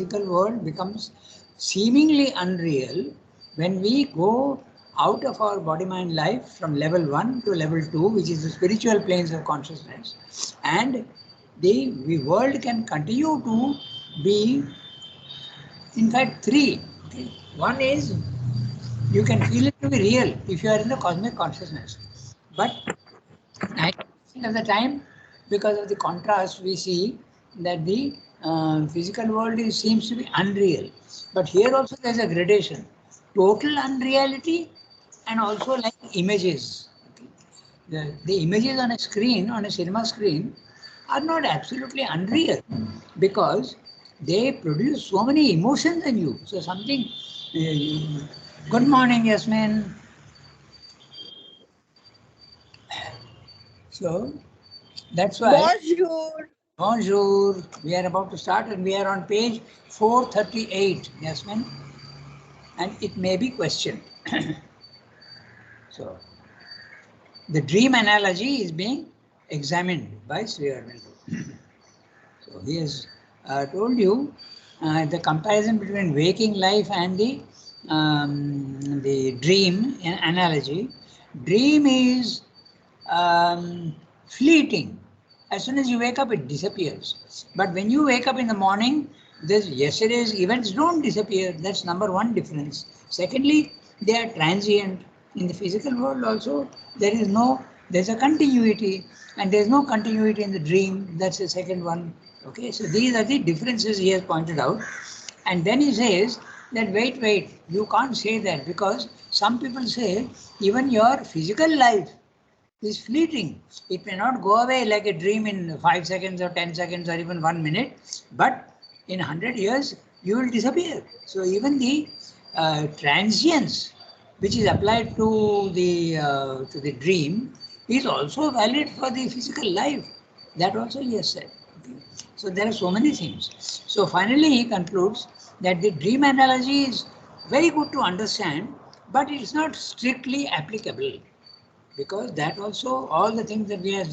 physical world becomes seemingly unreal when we go out of our body-mind life from level 1 to level 2, which is the spiritual planes of consciousness, and the world can continue to be, in fact, three. Okay. One is you can feel it to be real if you are in the cosmic consciousness, but 90% of the time, because of the contrast, we see that the physical world seems to be unreal. But here also there is a gradation: total unreality and also like images. Okay. The images on a screen, on a cinema screen, are not absolutely unreal because they produce so many emotions in you. So something. Good morning, Yasmin. So that's why. Bonjour. Bonjour. We are about to start and we are on page 438, Yasmin. And it may be questioned. So, the dream analogy is being examined by Sri Aurobindo. So, he has told you the comparison between waking life and the dream analogy. Dream is fleeting. As soon as you wake up, it disappears. But when you wake up in the morning, yesterday's events don't disappear. That's number one difference. Secondly, they are transient. In the physical world also, there's a continuity, and there's no continuity in the dream. That's the second one. Okay, so these are the differences he has pointed out. And then he says that wait, you can't say that because some people say even your physical life is fleeting. It may not go away like a dream in 5 seconds or 10 seconds or even 1 minute, but in 100 years you will disappear. So even the transience which is applied to the dream is also valid for the physical life. That also he has said. Okay. So there are so many things. So finally he concludes that the dream analogy is very good to understand, but it is not strictly applicable. Because that also, all the things that we are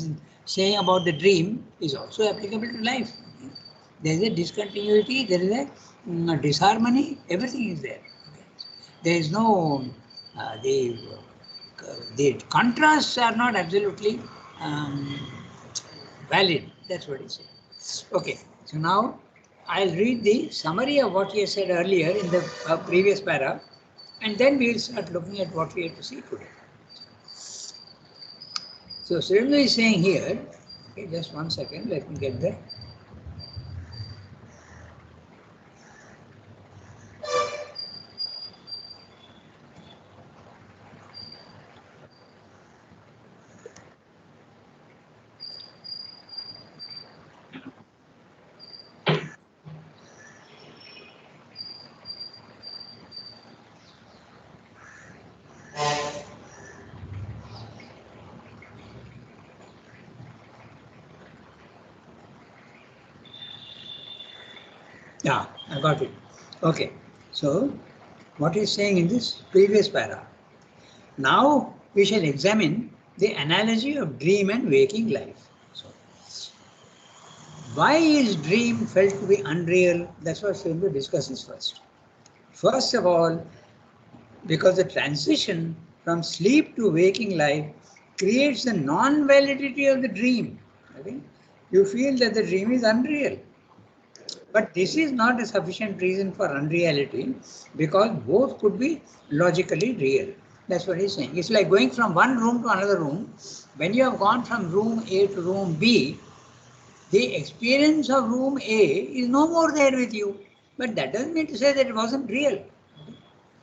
saying about the dream is also applicable to life. There is a discontinuity, there is a disharmony, everything is there. There is no, the contrasts are not absolutely valid. That's what he said. Okay, so now I'll read the summary of what he said earlier in the previous para, and then we'll start looking at what we have to see today. So Srindu is saying here, okay, just 1 second, let me get there. Yeah, I got it. Okay, so what he's saying in this previous para. Now we shall examine the analogy of dream and waking life. So, why is dream felt to be unreal? That's what Srindu discusses first. First of all, because the transition from sleep to waking life creates the non-validity of the dream. Okay? You feel that the dream is unreal. But this is not a sufficient reason for unreality because both could be logically real. That's what he's saying. It's like going from one room to another room. When you have gone from room A to room B, the experience of room A is no more there with you. But that doesn't mean to say that it wasn't real.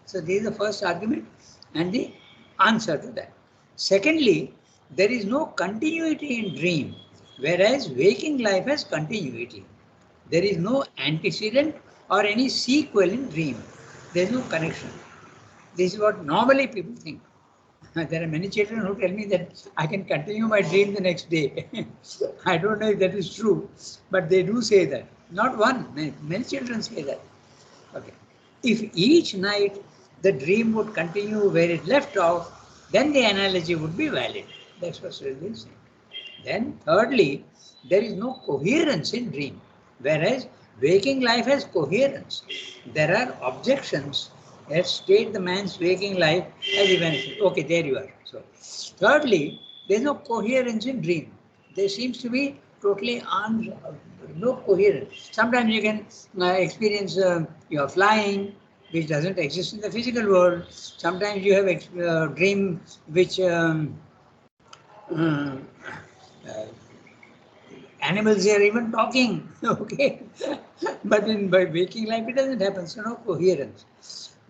So this is the first argument and the answer to that. Secondly, there is no continuity in dream, whereas waking life has continuity. There is no antecedent or any sequel in dream. There is no connection. This is what normally people think. There are many children who tell me that I can continue my dream the next day. I don't know if that is true, but they do say that. Not one, many children say that. Okay. If each night the dream would continue where it left off, then the analogy would be valid. That's what Sridhar is saying. Then thirdly, there is no coherence in dream, whereas Waking life has coherence. There are objections that state the man's waking life as evanescent. Okay, there you are. So, thirdly, there is no coherence in dream. There seems to be totally no coherence. Sometimes you can experience you are flying, which doesn't exist in the physical world. Sometimes you have dream which uh, uh, animals are even talking, okay? But by waking life, it doesn't happen, so no coherence.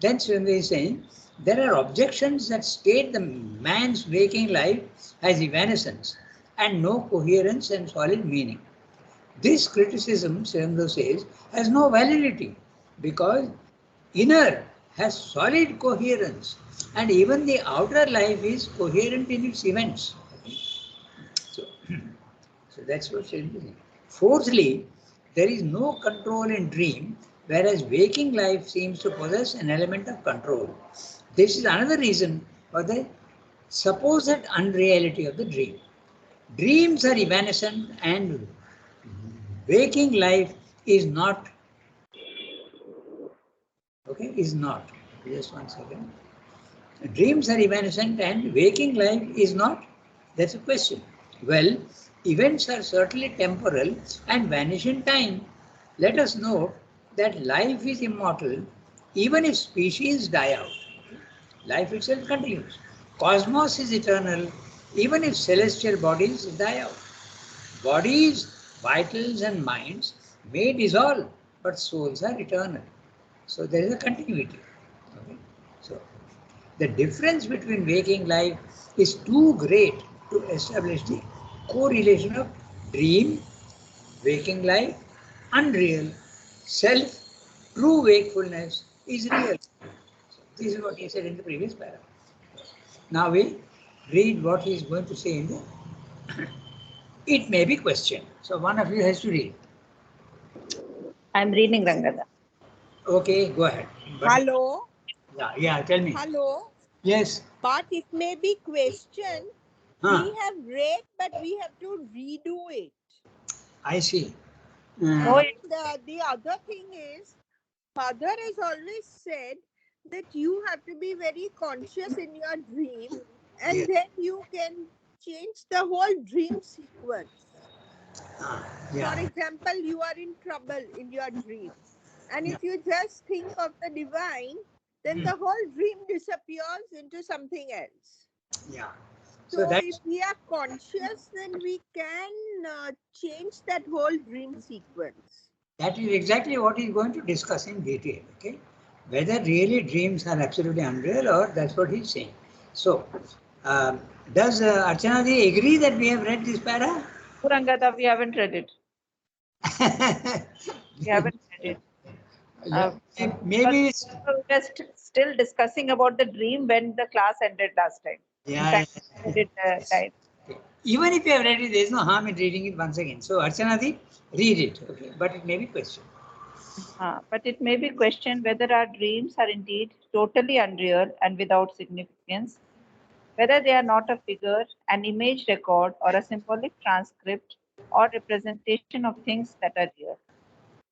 Then Sundar is saying, there are objections that state the man's waking life as evanescence and no coherence and solid meaning. This criticism, Sundar says, has no validity because inner has solid coherence and even the outer life is coherent in its events. So, so that's what she's saying. Fourthly, there is no control in dream, whereas waking life seems to possess an element of control. This is another reason for the supposed unreality of the dream. Dreams are evanescent and waking life is not. Okay, is not. Just 1 second. Dreams are evanescent and waking life is not? That's a question. Well, events are certainly temporal and vanish in time. Let us note that life is immortal even if species die out. Life itself continues. Cosmos is eternal even if celestial bodies die out. Bodies, vitals, and minds may dissolve, but souls are eternal. So there is a continuity. Okay? So the difference between waking life is too great to establish the correlation of dream, waking life, unreal, self, true wakefulness is real. So this is what he said in the previous paragraph. Now we read what he is going to say in the it may be questioned. So one of you has to read. I'm reading, Rangada. Okay, go ahead. Hello. Yeah, tell me. Hello. Yes. But it may be questioned. Huh. We have read, but we have to redo it. I see. And the other thing is, Mother has always said that you have to be very conscious in your dream, and Yes. then you can change the whole dream sequence. Yeah. For example, you are in trouble in your dream, and Yeah. if you just think of the divine, then the whole dream disappears into something else. Yeah. So that's if we are conscious, then we can change that whole dream sequence. that is exactly what he's going to discuss in detail. Okay, whether really dreams are absolutely unreal or that's what he's saying. So, does Archana Ji agree that we have read this para? Rangada, we haven't read it. We haven't read it. Maybe it's, we were still discussing about the dream when the class ended last time. yeah. Read it, time. Okay. Even if you have read it, there is no harm in reading it once again. So, Archana Ji, read it. Okay, but it may be questioned. But it may be questioned whether our dreams are indeed totally unreal and without significance, whether they are not a figure, an image record, or a symbolic transcript or representation of things that are real.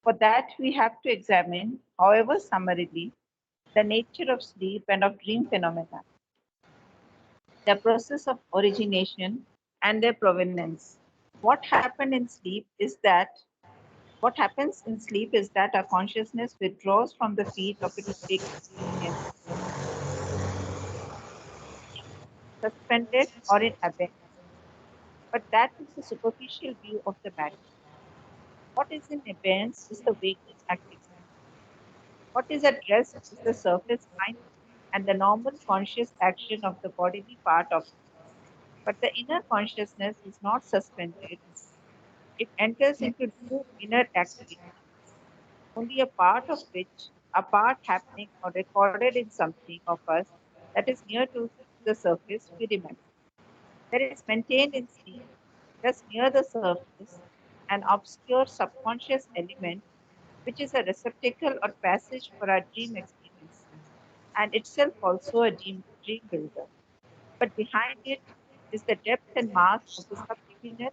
For that, we have to examine, however summarily, the nature of sleep and of dream phenomena, their process of origination, and their provenance. What happened in sleep is that What happens in sleep is that our consciousness withdraws from the field of its waking experience, suspended or in abeyance. But that is the superficial view of the matter. What is in abeyance is the waking activity. What is at rest is the surface mind and the normal conscious action of the bodily part of it. But the inner consciousness is not suspended. It enters into new inner activity, only a part of which, a part happening or recorded in something of us that is near to the surface, we remember. There is maintained in sleep, just near the surface, an obscure subconscious element which is a receptacle or passage for our dream experience, and itself also a dream builder. But behind it is the depth and mass of the subliminal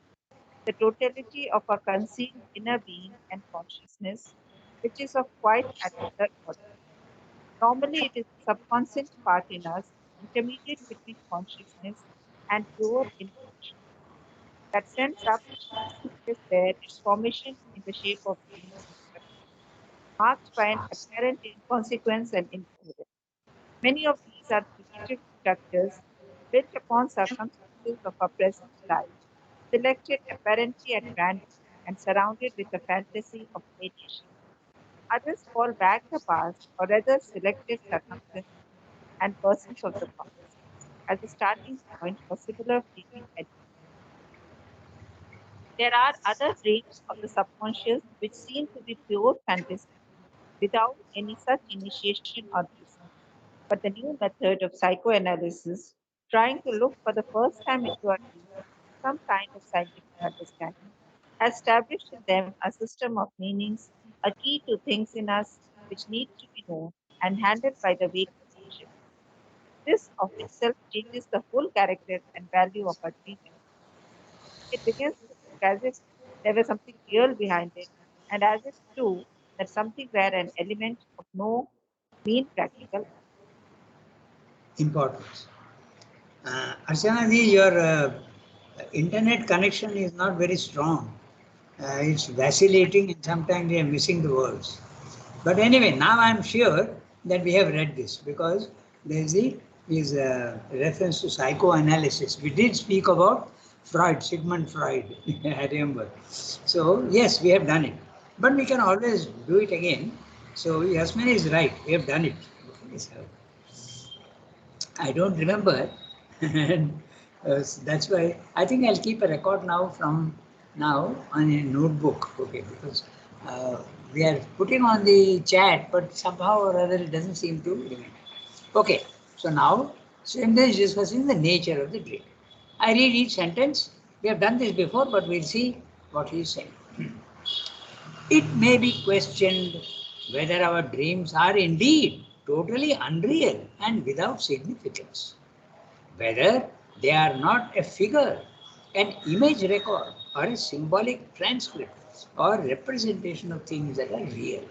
the totality of our concealed inner being and consciousness, which is of quite another order. Normally, it is the subconscious part in us, intermediate between consciousness and pure intention, that sends up messages there its formation in the shape of dreams and structures, marked by an apparent inconsequence and incoherence. Many of these are primitive structures built upon circumstances of our present life, selected apparently at random and surrounded with a fantasy of radiation. Others fall back the past or rather selected circumstances and persons of the past as a starting point for similar fleeting ideas. There are other dreams of the subconscious which seem to be pure fantasy without any such initiation or basis. But the new method of psychoanalysis, trying to look for the first time into our dreams with some kind of scientific understanding, has established in them a system of meanings, a key to things in us which need to be known and handled by the waking conscious. This of itself changes the whole character and value of our dream. It begins to look as if there was something real behind it, and as if true that something were an element of no mean practical. Importance. Archana ji, your internet connection is not very strong. It's vacillating and sometimes we are missing the words. But anyway, now I'm sure that we have read this because there is a reference to psychoanalysis. We did speak about Freud, Sigmund Freud, I remember. So yes, we have done it. But we can always do it again. So Yasmin is right, we have done it. Okay, so I don't remember. And that's why I think I'll keep a record now from now on a notebook. Okay, because we are putting on the chat, but somehow or other it doesn't seem to remain. Okay, so now Swendra is discussing the nature of the dream. I read each sentence. We have done this before, but we'll see what he is saying. It may be questioned whether our dreams are indeed totally unreal and without significance, whether they are not a figure, an image record, or a symbolic transcript or representation of things that are real.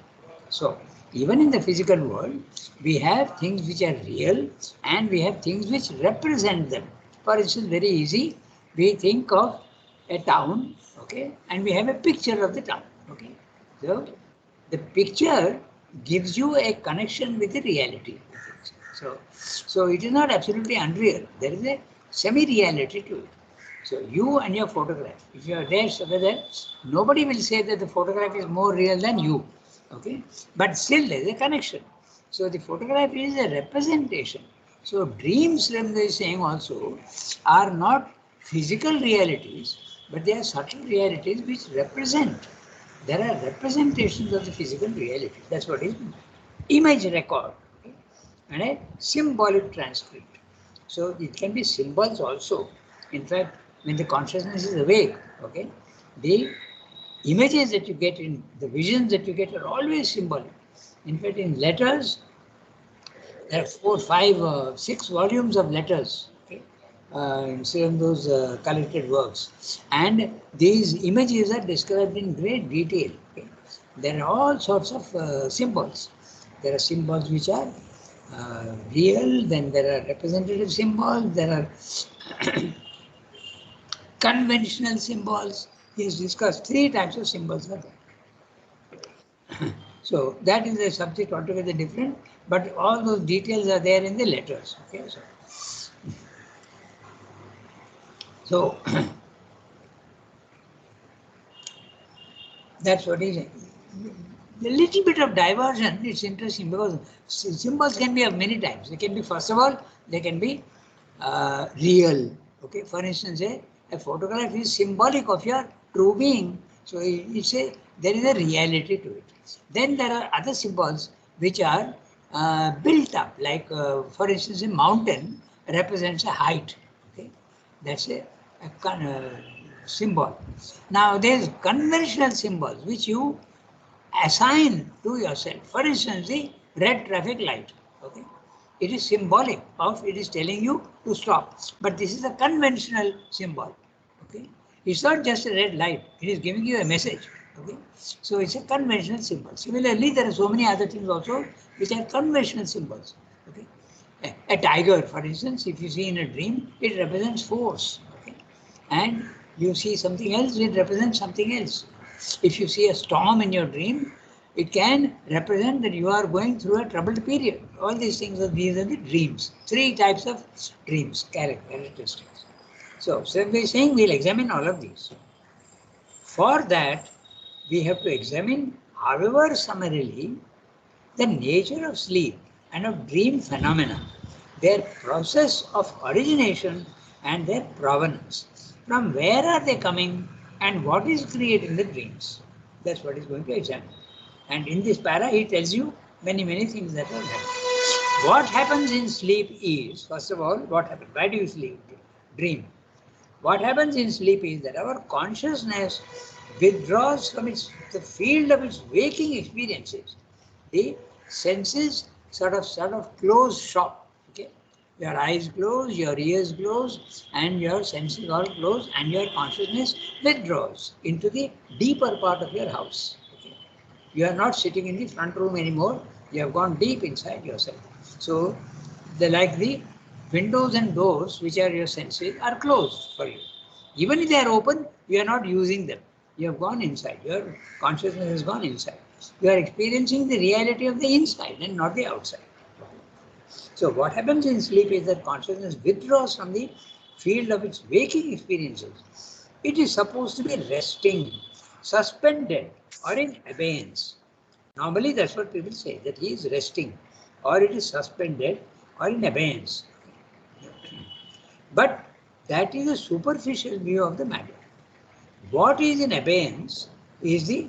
So, even in the physical world, we have things which are real and we have things which represent them. For instance, very easy, we think of a town, okay, and we have a picture of the town, okay. So, the picture gives you a connection with the reality. So it is not absolutely unreal. There is a semi-reality to it. So you and your photograph, if you are there together, nobody will say that the photograph is more real than you. Okay, but still there is a connection. So the photograph is a representation. So dreams, Ramda is saying also, are not physical realities, but they are subtle realities which represent. There are representations of the physical reality. That's what is image record, okay, and a symbolic transcript. So it can be symbols also. In fact, when the consciousness is awake, okay, the images that you get in the visions that you get are always symbolic. In fact, in letters, there are 4, 5, 6 volumes of letters. Okay, in those collected works, and these images are described in great detail. Okay. There are all sorts of symbols. There are symbols which are real, then there are representative symbols, there are conventional symbols. He has discussed 3 types of symbols are there. So that is a subject altogether different, but all those details are there in the letters. Okay, so that's what is. A little bit of diversion, it's interesting because symbols can be of many types. They can be, first of all, they can be real. Okay, for instance, a photograph is symbolic of your true being. So it's there is a reality to it. Then there are other symbols which are built up, like for instance, a mountain represents a height. Okay, that's a symbol. Now there's conventional symbols which you assign to yourself. For instance, the red traffic light. Okay, it is symbolic of, it is telling you to stop. But this is a conventional symbol. Okay, It's not just a red light. It is giving you a message. Okay. So it's a conventional symbol. Similarly, there are so many other things also which are conventional symbols. Okay. A tiger, for instance, if you see in a dream, it represents force. Okay. And you see something else, it represents something else. If you see a storm in your dream, it can represent that you are going through a troubled period. All these things these are the dreams. Three types of dreams, characteristics. So we're saying we'll examine all of these. For that, we have to examine, however summarily, the nature of sleep and of dream phenomena, their process of origination and their provenance. From where are they coming and what is creating the dreams? That's what he's going to examine. And in this para, he tells you many things that are happening. What happens in sleep is, first of all, what happens? Why do you sleep? Dream. What happens in sleep is that our consciousness withdraws from the field of its waking experiences. The senses sort of close shop. Okay, your eyes close, your ears close, and your senses all close, and your consciousness withdraws into the deeper part of your house. Okay, you are not sitting in the front room anymore. You have gone deep inside yourself. So, the windows and doors, which are your senses, are closed for you. Even if they are open, you are not using them. You have gone inside. Your consciousness has gone inside. You are experiencing the reality of the inside and not the outside. So what happens in sleep is that consciousness withdraws from the field of its waking experiences. It is supposed to be resting, suspended, or in abeyance. Normally that's what people say, that he is resting, or it is suspended, or in abeyance. But that is a superficial view of the matter. What is in abeyance is the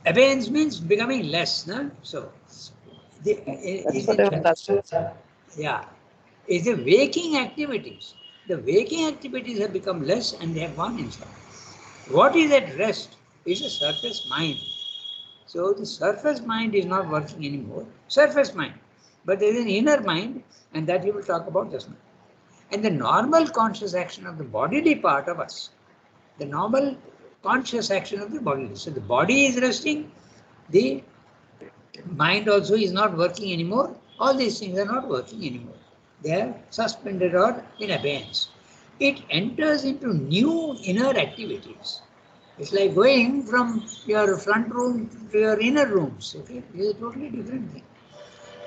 abeyance means becoming less, no? So is the waking activities. The waking activities have become less and they have gone inside. What is at rest is a surface mind. So the surface mind is not working anymore. Surface mind. But there is an inner mind, and that we will talk about just now. And the normal conscious action of the bodily part of us, the normal conscious action of the body. So the body is resting, the mind also is not working anymore. All these things are not working anymore. They are suspended or in abeyance. It enters into new inner activities. It's like going from your front room to your inner rooms. Okay, it's a totally different thing.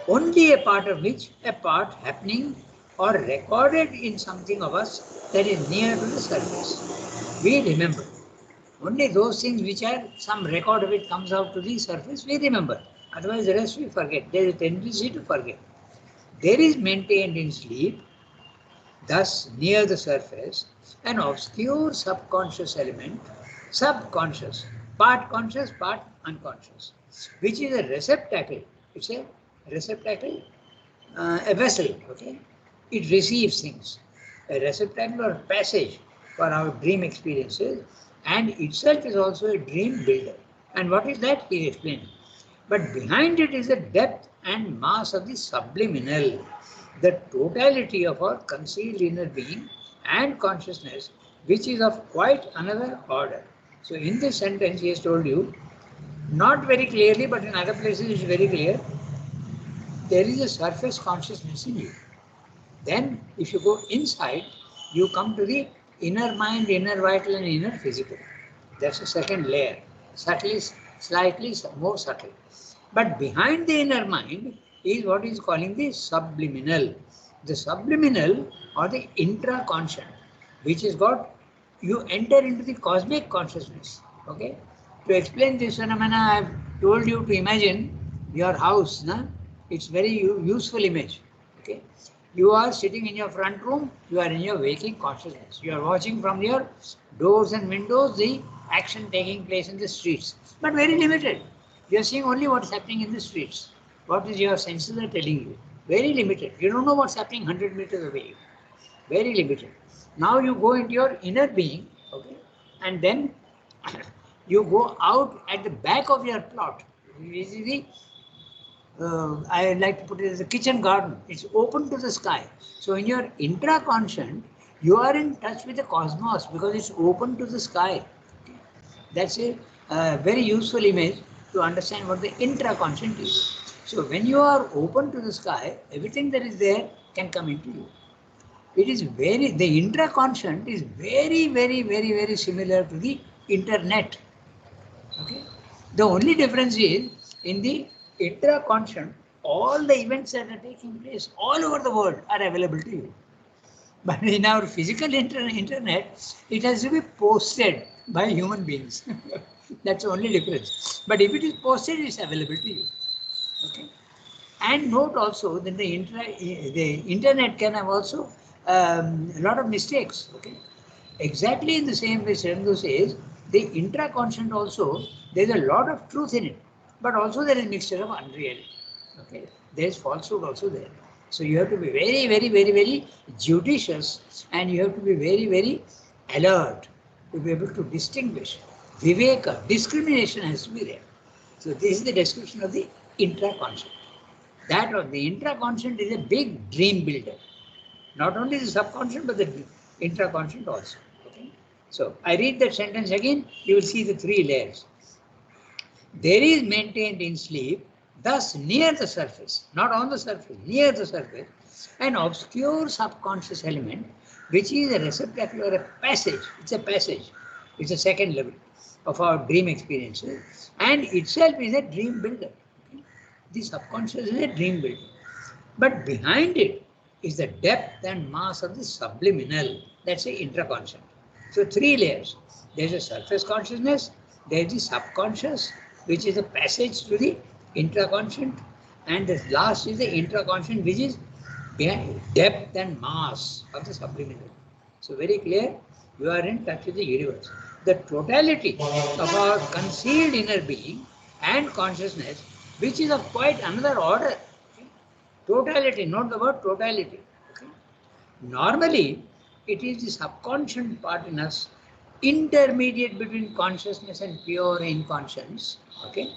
Only a part of which, a part happening or recorded in something of us that is near to the surface. We remember. Only those things which are some record of it comes out to the surface, we remember. Otherwise, the rest we forget. There is a tendency to forget. There is maintained in sleep, thus near the surface, an obscure subconscious element, subconscious, part conscious, part unconscious, which is a receptacle. It's a receptacle, a vessel, okay? It receives things, a receptacle or passage for our dream experiences, and itself is also a dream builder. And what is that? He explained. But behind it is the depth and mass of the subliminal, the totality of our concealed inner being and consciousness, which is of quite another order. So in this sentence, he has told you, not very clearly, but in other places it's very clear, there is a surface consciousness in you. Then, if you go inside, you come to the inner mind, inner vital, and inner physical. That's the second layer, subtly, slightly more subtle. But behind the inner mind is what is calling the subliminal. The subliminal or the intra-conscient, which is got, you enter into the cosmic consciousness. Okay? To explain this phenomena, I have told you to imagine your house. Na? It's very useful image. Okay? You are sitting in your front room, you are in your waking consciousness. You are watching from your doors and windows the action taking place in the streets, but very limited. You are seeing only what is happening in the streets. What is your senses are telling you? Very limited. You don't know what's happening 100 meters away. Very limited. Now you go into your inner being, okay, and then you go out at the back of your plot. This is the I like to put it as a kitchen garden. It's open to the sky. So in your intra-conscient, You are in touch with the cosmos because it's open to the sky. That's a very useful image to understand what the intraconscious is. So when you are open to the sky, everything that is there can come into you. It is the intraconscious is very similar to the internet. Okay. The only difference is in the intraconscious, all the events that are taking place all over the world are available to you. But in our physical internet, it has to be posted by human beings. That's the only difference. But if it is posted, it's available to you. Okay. And note also that the internet can have also a lot of mistakes. Okay. Exactly in the same way Srendu says, the intraconscious also, there's a lot of truth in it, but also there is mixture of unreality. Okay, there's falsehood also there. So you have to be very judicious, and you have to be very alert to be able to distinguish. Viveka, discrimination has to be there. So this is the description of the intraconscious. That or the intraconscious is a big dream builder. Not only the subconscious, but the intraconscious also. Okay? So I read that sentence again, you will see the three layers. There is maintained in sleep, thus near the surface, not on the surface, near the surface, an obscure subconscious element, which is a receptacle or a passage. It's a passage. It's a second level of our dream experiences, and itself is a dream builder. Okay? The subconscious is a dream builder. But behind it is the depth and mass of the subliminal, that's the intraconscious. So three layers. There's a surface consciousness, there's the subconscious, which is a passage to the intraconscious, and the last is the intraconscious, which is behind depth and mass of the subliminal. So very clear, you are in touch with the universe. The totality of our concealed inner being and consciousness, which is of quite another order. Totality, not the word totality. Okay? Normally, it is the subconscious part in us, intermediate between consciousness and pure inconscience, okay,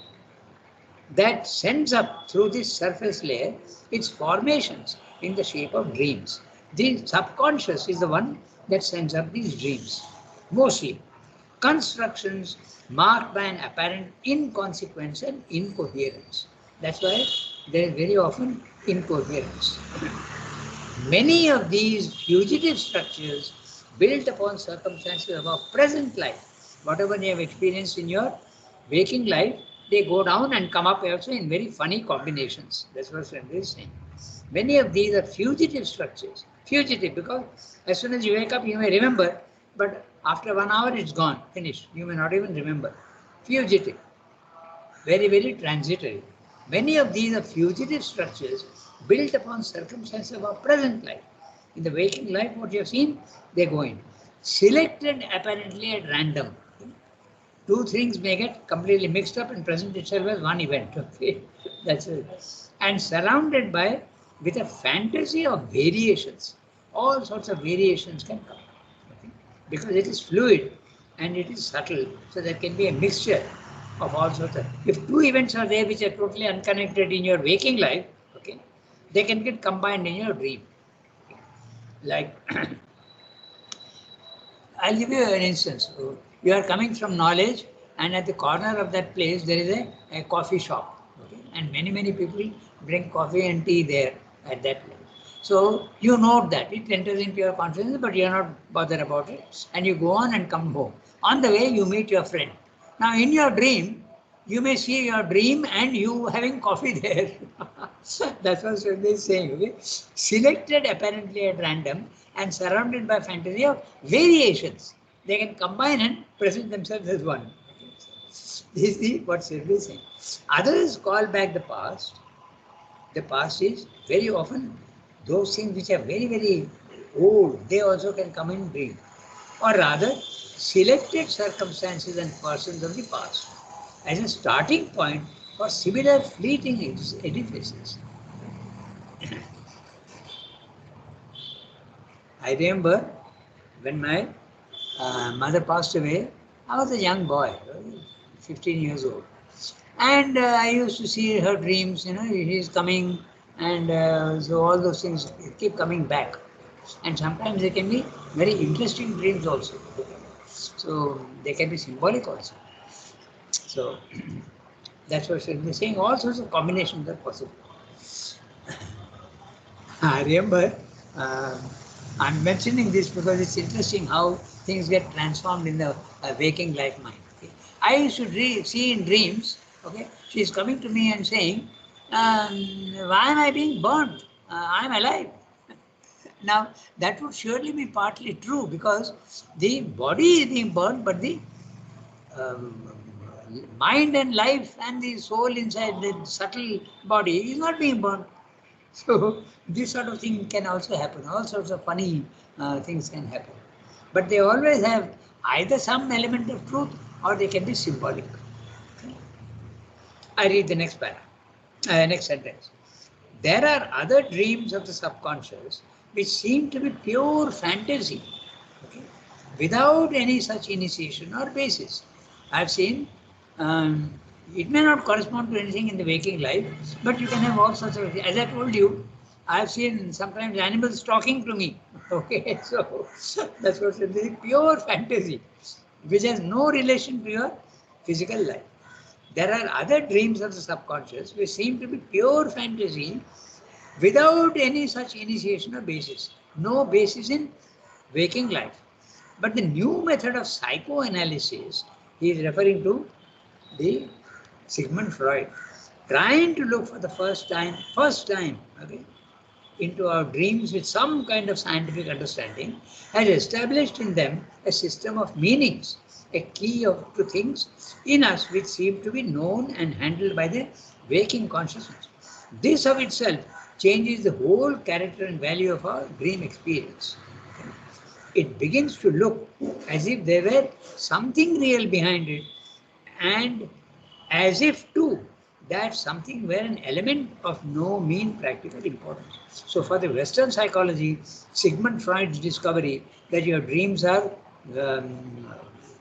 that sends up through this surface layer its formations in the shape of dreams. The subconscious is the one that sends up these dreams, mostly. Constructions marked by an apparent inconsequence and incoherence. That's why there is very often incoherence. Many of these fugitive structures built upon circumstances of our present life, whatever you have experienced in your waking life, they go down and come up also in very funny combinations. That's what Srendra is saying. Many of these are fugitive structures. Fugitive because as soon as you wake up, you may remember, but after 1 hour, it's gone, finished. You may not even remember. Fugitive. Very transitory. Many of these are fugitive structures built upon circumstances of our present life. In the waking life, what you have seen, they go in. Selected apparently at random. Two things may get completely mixed up and present itself as one event. Okay, that's it. And surrounded by with a fantasy of variations. All sorts of variations can come. Okay? Because it is fluid and it is subtle, so there can be a mixture of all sorts of. If two events are there which are totally unconnected in your waking life, okay, they can get combined in your dream. Like, I'll give you an instance. You are coming from knowledge, and at the corner of that place there is a coffee shop, okay? And many people drink coffee and tea there at that place. So you note that it enters into your consciousness, but you are not bothered about it, and you go on and come home. On the way, you meet your friend. Now, in your dream, you may see your dream and you having coffee there. That's what Srendra is saying. Okay? Selected apparently at random and surrounded by fantasy of variations. They can combine and present themselves as one. This is what Srendra is saying. Others call back the past. The past is very often those things which are very old, they also can come in dream. Or rather, selected circumstances and persons of the past as a starting point for similar fleeting edifices. I remember when my mother passed away, I was a young boy, 15 years old. And I used to see her dreams, she's coming, and so all those things keep coming back. and sometimes they can be very interesting dreams also. So they can be symbolic also. So that's what they're saying. All sorts of combinations are possible. I remember, I'm mentioning this because it's interesting how things get transformed in the waking life mind. Okay? I used to see in dreams, okay, she's coming to me and saying, why am I being burnt? I'm alive. Now, that would surely be partly true because the body is being burnt, but the um, mind and life and the soul inside the subtle body is not being burnt. So this sort of thing can also happen. All sorts of funny things can happen. But they always have either some element of truth or they can be symbolic. I read the next paragraph, next sentence. There are other dreams of the subconscious which seem to be pure fantasy, okay, without any such initiation or basis. I've seen it may not correspond to anything in the waking life, but you can have all sorts of, as I told you, I've seen sometimes animals talking to me. Okay, so that's what it is, pure fantasy, which has no relation to your physical life. There are other dreams of the subconscious which seem to be pure fantasy without any such initiation or basis. No basis in waking life. But the new method of psychoanalysis, he is referring to the Sigmund Freud, trying to look for the first time, okay, into our dreams with some kind of scientific understanding, has established in them a system of meanings, a key to things in us which seem to be known and handled by the waking consciousness. This of itself changes the whole character and value of our dream experience. It begins to look as if there were something real behind it, and as if too that something were an element of no mean practical importance. So for the Western psychology, Sigmund Freud's discovery that your dreams are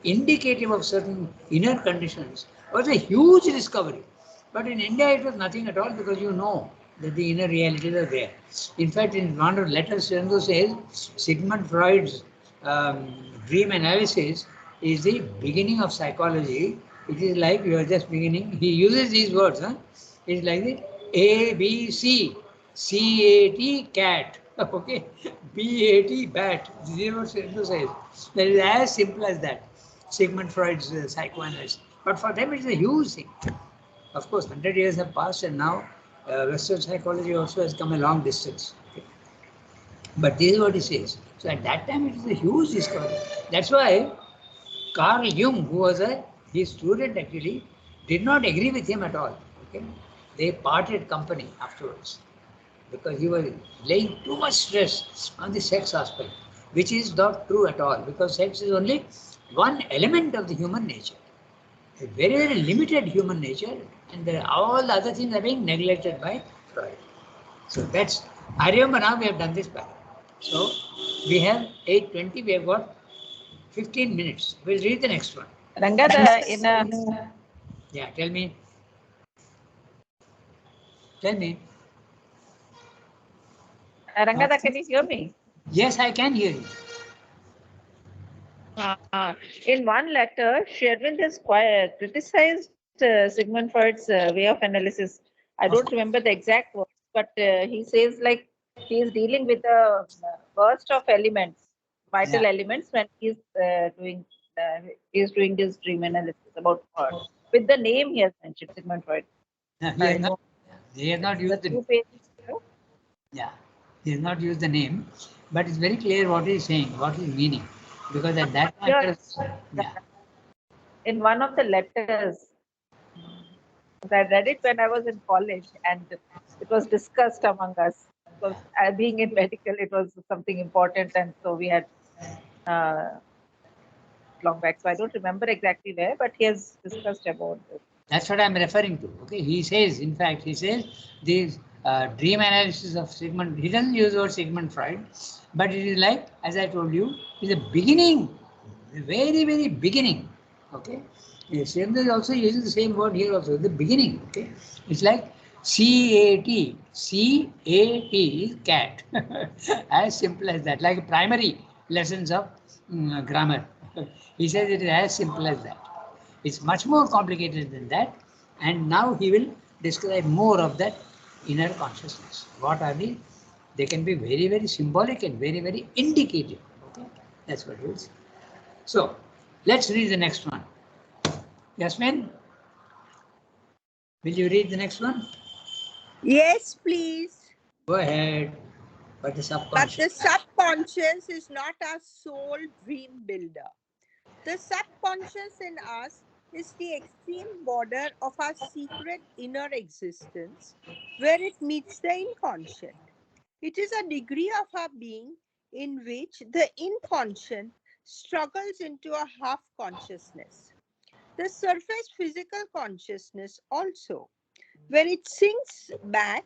indicative of certain inner conditions was a huge discovery. But in India, it was nothing at all because you know that the inner realities are there. In fact, in one of the letters, Srendu says Sigmund Freud's dream analysis is the beginning of psychology. It is like you are just beginning. He uses these words. Huh? It's like the A, B, C, C-A-T, cat. Okay, B-A-T, bat. This is what Srendu says. That is as simple as that. Sigmund Freud's psychoanalysis. But for them, it's a huge thing. Of course, 100 years have passed and now Western psychology also has come a long distance. Okay. But this is what he says. So at that time, it was a huge discovery. That's why Carl Jung, who was his student actually, did not agree with him at all. Okay. They parted company afterwards because he was laying too much stress on the sex aspect, which is not true at all because sex is only one element of the human nature. A very, very limited human nature, and all the other things are being neglected by Freud. So that's, I remember now we have done this part. So we have 8:20, we have got 15 minutes. We'll read the next one. Rangada, Yeah, tell me. Tell me. Rangada, can you hear me? Yes, I can hear you. In one letter, Sherwin has criticized Sigmund Freud's way of analysis. I don't remember the exact words, but he says like he is dealing with a burst of elements, vital elements when he's doing this dream analysis about Freud. With the name he has mentioned, Sigmund Freud. No, he has not used the name. Yeah, he has not used the name, but it's very clear what he's saying, what he's meaning. Because at that time, in one of the letters, I read it when I was in college and it was discussed among us. Because being in medical, it was something important, and so we had long back. So I don't remember exactly where, but he has discussed about this. That's what I'm referring to. Okay, he says, in fact, he says these dream analysis of Sigmund. He doesn't use the word Sigmund Freud, but it is like, as I told you, is the beginning, the very, very beginning. Okay, Srimad is also using the same word here also. The beginning. Okay, it's like C-A-T. C-A-T is cat. As simple as that, like primary lessons of grammar. He says it is as simple as that. It's much more complicated than that. And now he will describe more of that inner consciousness. What are the? They can be very, very symbolic and very, very indicative. Okay, that's what it is. So let's read the next one. Yasmin, will you read the next one? Yes, please. Go ahead. But the But subconscious. the subconscious is not our sole dream builder. The subconscious in us is the extreme border of our secret inner existence where it meets the inconscient. It is a degree of our being in which the inconscient struggles into a half consciousness. The surface physical consciousness also, when it sinks back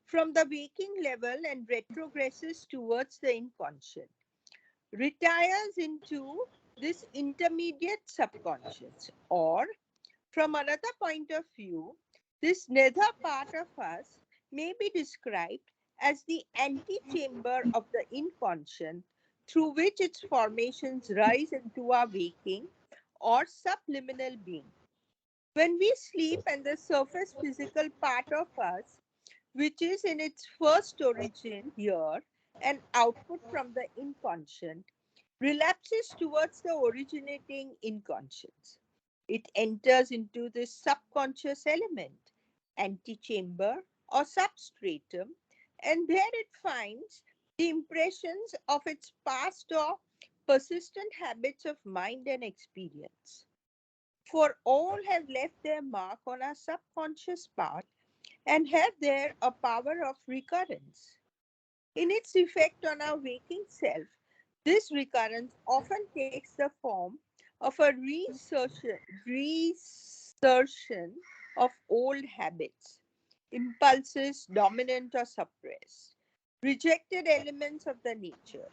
from the waking level and retrogresses towards the inconscient, retires into this intermediate subconscious, or from another point of view, this nether part of us may be described as the antechamber of the inconscient through which its formations rise into our waking or subliminal being. When we sleep and the surface physical part of us, which is in its first origin here and output from the inconscient, relapses towards the originating inconscience. It enters into this subconscious element, antechamber or substratum, and there it finds the impressions of its past or persistent habits of mind and experience. For all have left their mark on our subconscious part and have there a power of recurrence. In its effect on our waking self, this recurrence often takes the form of a resurgence of old habits, impulses dominant or suppressed, rejected elements of the nature,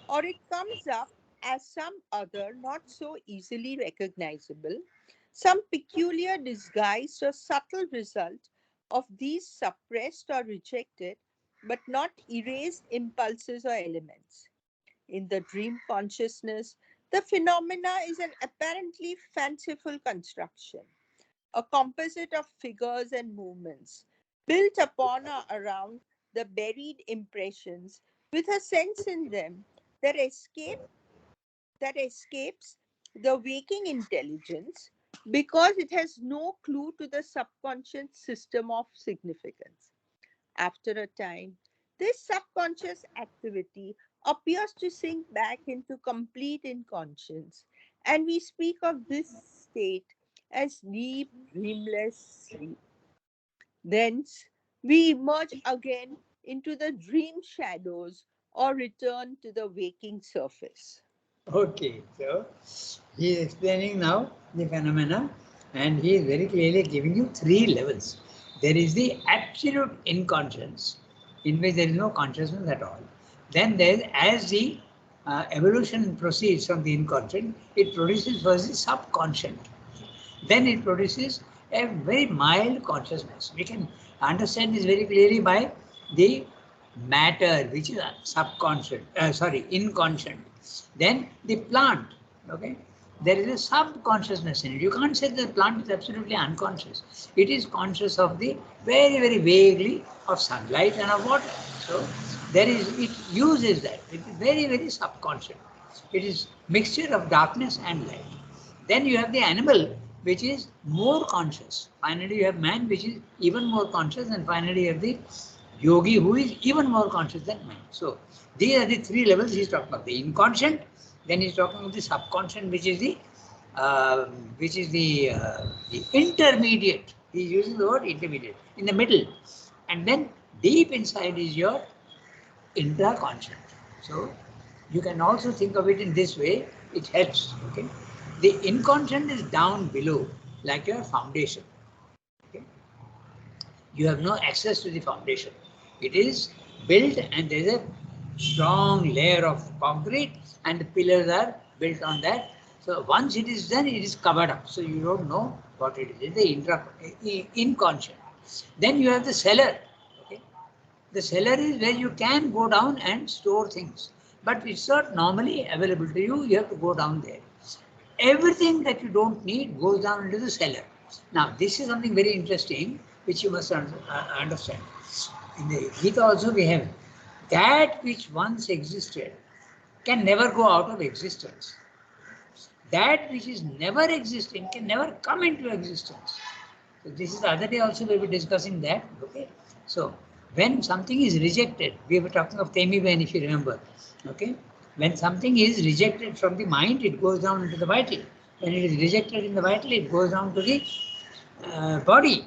or it comes up as some other not so easily recognizable, some peculiar disguised or subtle result of these suppressed or rejected but not erased impulses or elements. In the dream consciousness, the phenomena is an apparently fanciful construction, a composite of figures and movements, built upon or around the buried impressions with a sense in them that escapes the waking intelligence because it has no clue to the subconscious system of significance. After a time, this subconscious activity appears to sink back into complete inconscience, and we speak of this state as deep, dreamless sleep. Thence, we emerge again into the dream shadows or return to the waking surface. Okay, so he is explaining now the phenomena and he is very clearly giving you three levels. There is the absolute inconscience in which there is no consciousness at all. Then there is, as the evolution proceeds from the inconscient, it produces first the subconscious. Then it produces a very mild consciousness. We can understand this very clearly by the matter, which is subconscious, inconscient. Then the plant, okay, there is a subconsciousness in it. You can't say the plant is absolutely unconscious. It is conscious of the very, very vaguely of sunlight and of water. So there is, it uses that. It is very, very subconscious. It is mixture of darkness and light. Then you have the animal, which is more conscious. Finally, you have man, which is even more conscious. And finally, you have the yogi, who is even more conscious than man. So these are the three levels he's talking about. The inconscient, then he's talking about the subconscious, which is the intermediate. He's using the word intermediate, in the middle. And then deep inside is your intraconscious. So you can also think of it in this way. It helps. Okay, the inconscient is down below, like your foundation. Okay, you have no access to the foundation. It is built, and there is a strong layer of concrete, and the pillars are built on that. So once it is done, it is covered up. So you don't know what it is. It's the inconscient. Then you have the cellar. Okay? The cellar is where you can go down and store things, but it's not normally available to you. You have to go down there. Everything that you don't need goes down into the cellar. Now, this is something very interesting which you must understand. In the Gita also we have that which once existed can never go out of existence. That which is never existing can never come into existence. So this is the other day also we were discussing that. Okay. So when something is rejected, we were talking of Temi Ben, if you remember. Okay. When something is rejected from the mind, it goes down into the vital. When it is rejected in the vital, it goes down to the body.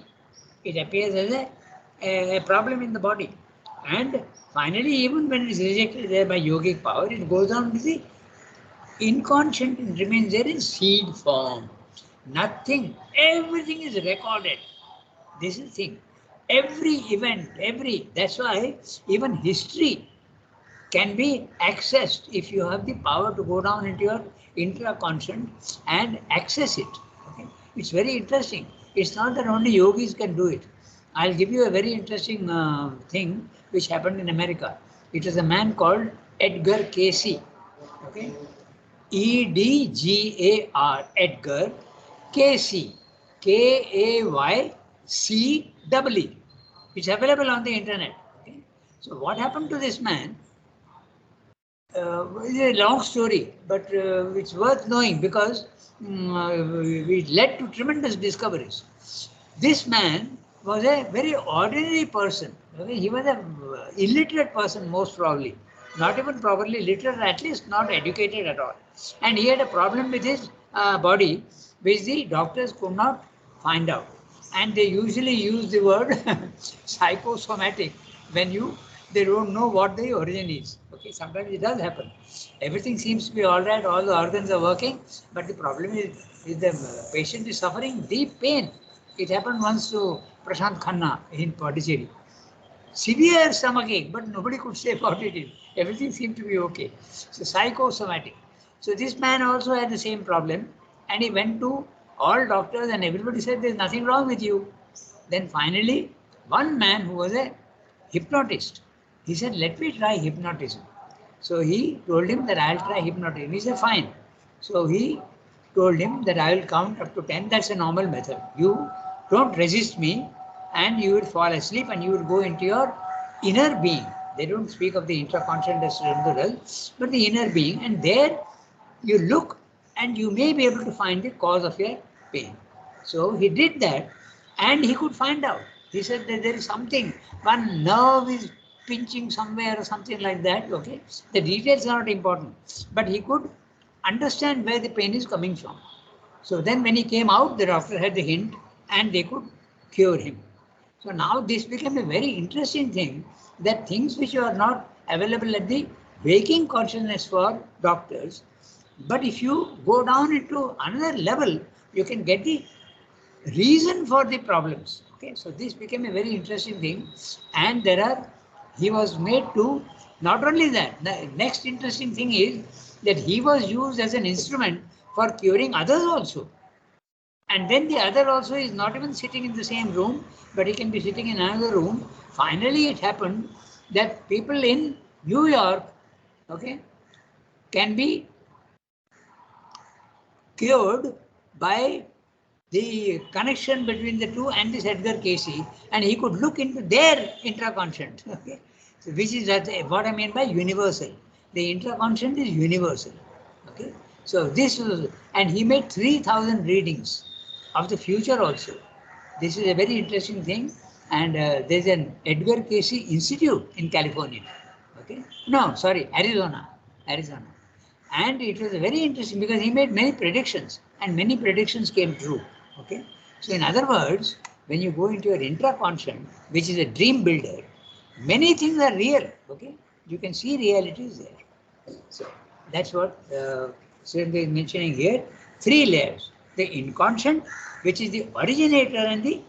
It appears as a problem in the body. And finally, even when it is rejected there by yogic power, it goes down to the inconscient and remains there in seed form. Nothing, everything is recorded. This is the thing. Every event, that's why even history can be accessed if you have the power to go down into your intraconscious and access it. Okay? It's very interesting. It's not that only yogis can do it. I'll give you a very interesting thing which happened in America. It was a man called Edgar Casey. Okay? EDGAR, Edgar Casey, KAYCEE. It's available on the internet. Okay? So what happened to this man? It's a long story, but it's worth knowing because it led to tremendous discoveries. This man was a very ordinary person. Okay? He was an illiterate person, most probably. Not even properly literate, at least not educated at all. And he had a problem with his body, which the doctors could not find out. And they usually use the word psychosomatic when they don't know what the origin is. Okay, sometimes it does happen. Everything seems to be all right, all the organs are working, but the problem is the patient is suffering deep pain. It happened once to Prashant Khanna in Pondicherry. Severe stomachache, but nobody could say about it. Everything seemed to be okay. So psychosomatic. So this man also had the same problem, and he went to all doctors, and everybody said there's nothing wrong with you. Then finally, one man who was a hypnotist, he said, let me try hypnotism. So he told him that I'll try hypnotism. He said, fine. So he told him that I will count up to 10. That's a normal method. You don't resist me, and you will fall asleep and you will go into your inner being. They don't speak of the intraconscious temporal, but the inner being, and there you look and you may be able to find the cause of your pain. So he did that and he could find out. He said that there is something, one nerve is pinching somewhere or something like that. Okay, the details are not important, but he could understand where the pain is coming from. So then when he came out, the doctor had the hint and they could cure him. So now this became a very interesting thing, that things which are not available at the waking consciousness for doctors, but if you go down into another level, you can get the reason for the problems. Okay, so this became a very interesting thing, and he was made to, not only that, the next interesting thing is that he was used as an instrument for curing others also. And then the other also is not even sitting in the same room, but he can be sitting in another room. Finally, it happened that people in New York, okay, can be cured by the connection between the two and this Edgar Casey, and he could look into their intraconscious, okay, so which is what I mean by universal. The intraconscious is universal, okay. So this was, and he made 3,000 readings of the future also. This is a very interesting thing, and there's an Edgar Casey Institute in California, okay. No, sorry, Arizona. And it was very interesting because he made many predictions and many predictions came true. Okay. So in other words, when you go into your intraconscious, which is a dream builder, many things are real. Okay. You can see realities there. So that's what Surendra is mentioning here. 3 layers. The inconscient, which is the originator and the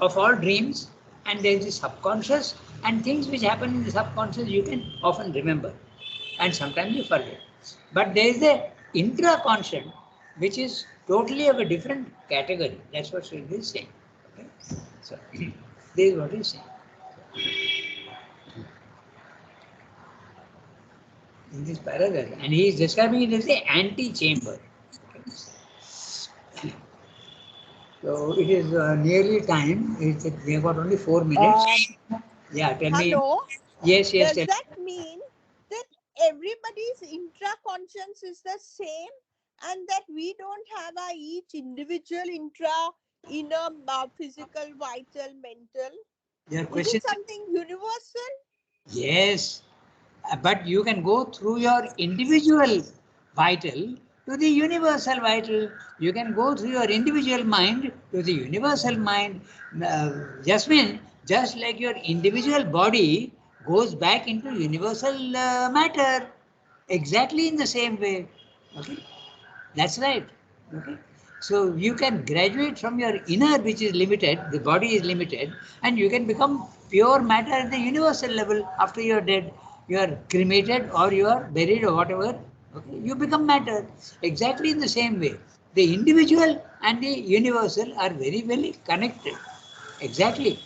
of all dreams, and there is the subconscious, and things which happen in the subconscious you can often remember and sometimes you forget. But there is the intraconscious, which is totally of a different category. That's what Sridhar is saying. Okay? So this is what he's saying. In this paragraph, and he is describing it as the antechamber. So it is nearly time. We have got only 4 minutes. Yeah, tell me. Hello? Yes, yes. Does that mean that everybody's intra-conscience is the same and that we don't have our each individual inner, physical, vital, mental? Your Is question. it something universal? Yes, but you can go through your individual vital to the universal vital. You can go through your individual mind to the universal mind. Jasmine, just like your individual body goes back into universal matter, exactly in the same way. Okay, that's right. Okay. So you can graduate from your inner, which is limited, the body is limited, and you can become pure matter at the universal level after you're dead. You are cremated or you are buried or whatever. Okay, you become matter exactly in the same way. The individual and the universal are very, very connected. Exactly.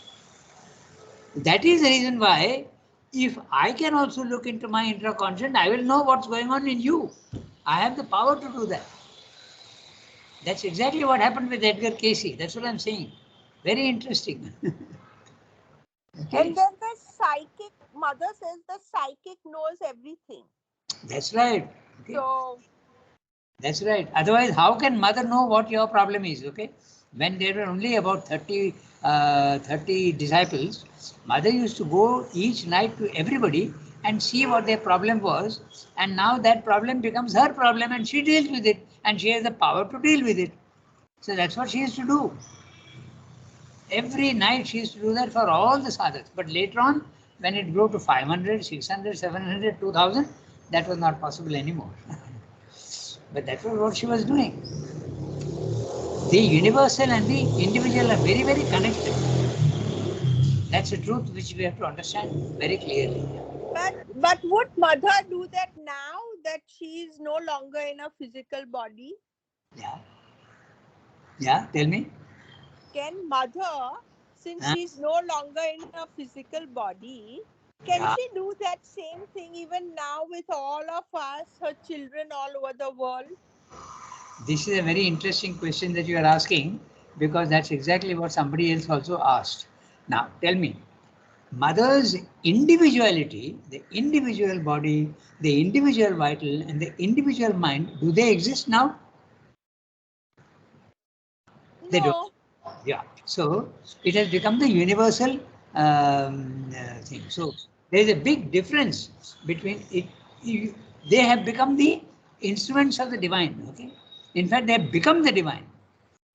That is the reason why if I can also look into my intraconscious, I will know what's going on in you. I have the power to do that. That's exactly what happened with Edgar Casey. That's what I'm saying. Very interesting. Okay. And then the psychic, mother says the psychic knows everything. That's right. Okay. So, that's right. Otherwise, how can mother know what your problem is? Okay. When there were only about 30 disciples, mother used to go each night to everybody and see what their problem was. And now that problem becomes her problem and she deals with it. And she has the power to deal with it. So that's what she used to do. Every night she used to do that for all the sadhaks. But later on, when it grew to 500, 600, 700, 2000, that was not possible anymore. But that was what she was doing. The universal and the individual are very, very connected. That's a truth which we have to understand very clearly. but would mother do that now that she is no longer in a physical body? Yeah. Yeah, tell me. Can mother, since she's no longer in a physical body, can Yeah. she do that same thing even now with all of us, her children all over the world? This is a very interesting question that you are asking because that's exactly what somebody else also asked. Now, tell me, mother's individuality, the individual body, the individual vital, and the individual mind, do they exist now? They don't. No. Yeah. So it has become the universal thing. So there is a big difference between it. They have become the instruments of the divine. Okay. In fact, they have become the divine.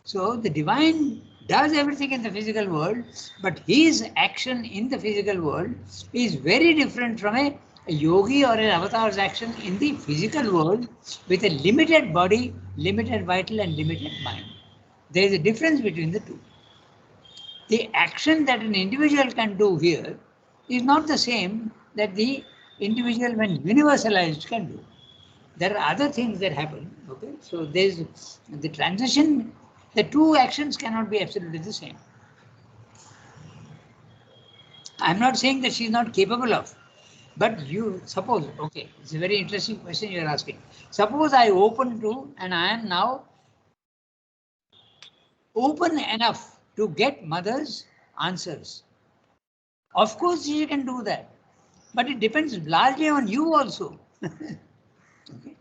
So the divine does everything in the physical world, but his action in the physical world is very different from a yogi or an avatar's action in the physical world with a limited body, limited vital, and limited mind. There is a difference between the two. The action that an individual can do here is not the same that the individual, when universalized, can do. There are other things that happen. Okay, so there's the transition. The two actions cannot be absolutely the same. I'm not saying that she's not capable of, but you suppose, okay, it's a very interesting question you're asking. Suppose I open to, and I am now open enough to get mother's answers. Of course, she can do that, but it depends largely on you also. Okay.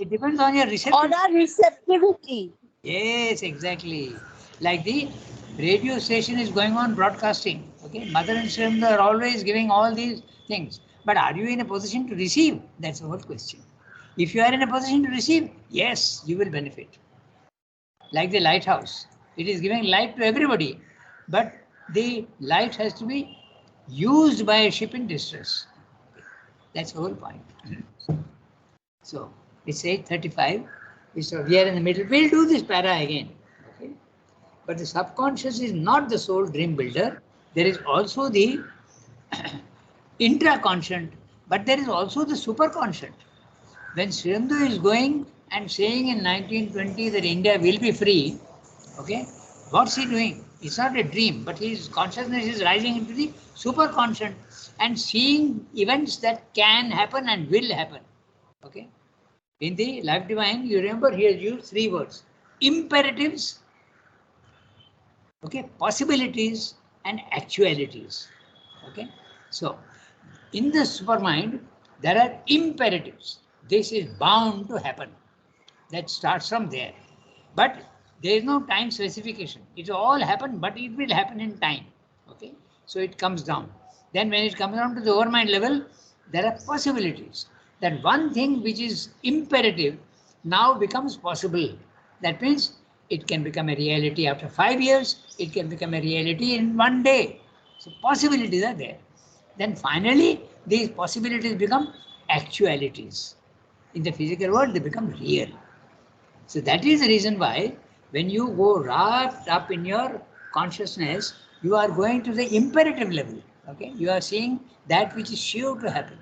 It depends on your receptivity. On our receptivity. Yes, exactly. Like the radio station is going on broadcasting. Okay, mother and son are always giving all these things. But are you in a position to receive? That's the whole question. If you are in a position to receive, yes, you will benefit. Like the lighthouse, it is giving light to everybody, but the light has to be used by a ship in distress. That's the whole point. So it's 8:35. So we are in the middle. We'll do this para again. Okay. But the subconscious is not the sole dream builder. There is also the intraconscious, but there is also the superconscious. When Srindu is going and saying in 1920 that India will be free, okay, what's he doing? It's not a dream, but his consciousness is rising into the superconscious and seeing events that can happen and will happen. Okay. In the Life Divine, you remember he has used 3 words: imperatives, okay, possibilities, and actualities. Okay. So in the supermind, there are imperatives. This is bound to happen. That starts from there. But there is no time specification. It all happen, but it will happen in time. Okay. So it comes down. Then when it comes down to the overmind level, there are possibilities. That one thing which is imperative now becomes possible. That means it can become a reality after 5 years. It can become a reality in 1 day. So possibilities are there. Then finally, these possibilities become actualities. In the physical world, they become real. So that is the reason why when you go wrapped up in your consciousness, you are going to the imperative level. Okay, you are seeing that which is sure to happen,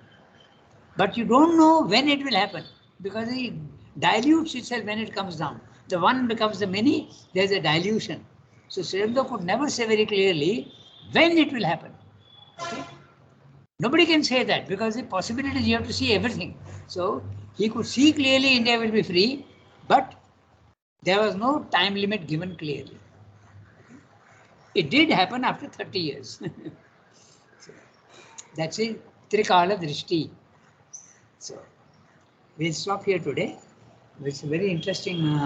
but you don't know when it will happen because it dilutes itself when it comes down. The one becomes the many. There's a dilution. So Sri Aurobindo could never say very clearly when it will happen. Okay. Nobody can say that because the possibilities you have to see everything. So he could see clearly India will be free, but there was no time limit given clearly. It did happen after 30 years. So that's it. Trikala Drishti. So we'll stop here today. It's a very interesting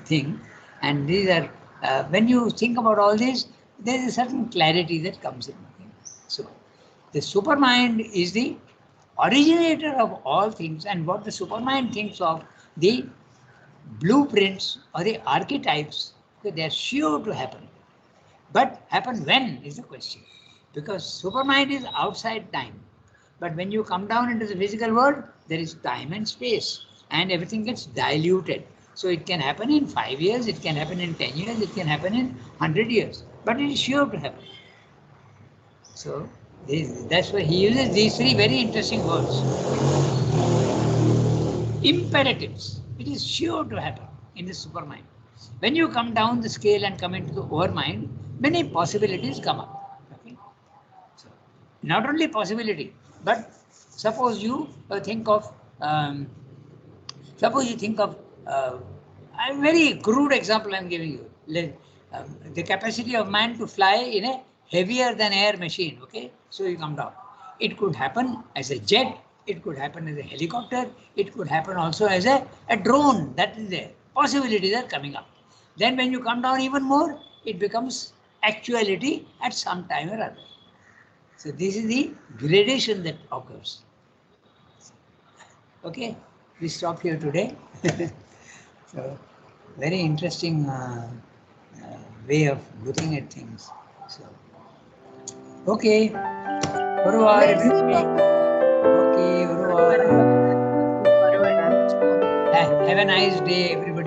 thing. And these are, when you think about all this, there is a certain clarity that comes in. Okay? So the supermind is the originator of all things, and what the supermind thinks of the blueprints or the archetypes, okay, they are sure to happen. But happen when is the question. Because supermind is outside time. But when you come down into the physical world, there is time and space, and everything gets diluted. So it can happen in 5 years, it can happen in 10 years, it can happen in 100 years, but it is sure to happen. So that's why he uses these 3 very interesting words. Imperatives. It is sure to happen in the supermind. When you come down the scale and come into the overmind, many possibilities come up. Okay? So, not only possibility, but suppose you think of a very crude example I'm giving you. The capacity of man to fly in a heavier than air machine. Okay, so you come down. It could happen as a jet. It could happen as a helicopter. It could happen also as a drone. That is there. Possibilities are coming up. Then when you come down even more, it becomes actuality at some time or other. So this is the gradation that occurs. Okay, we stop here today. So very interesting way of looking at things. So okay, au revoir Yes, everybody. Okay, au revoir. Barabar. Have a nice day everybody.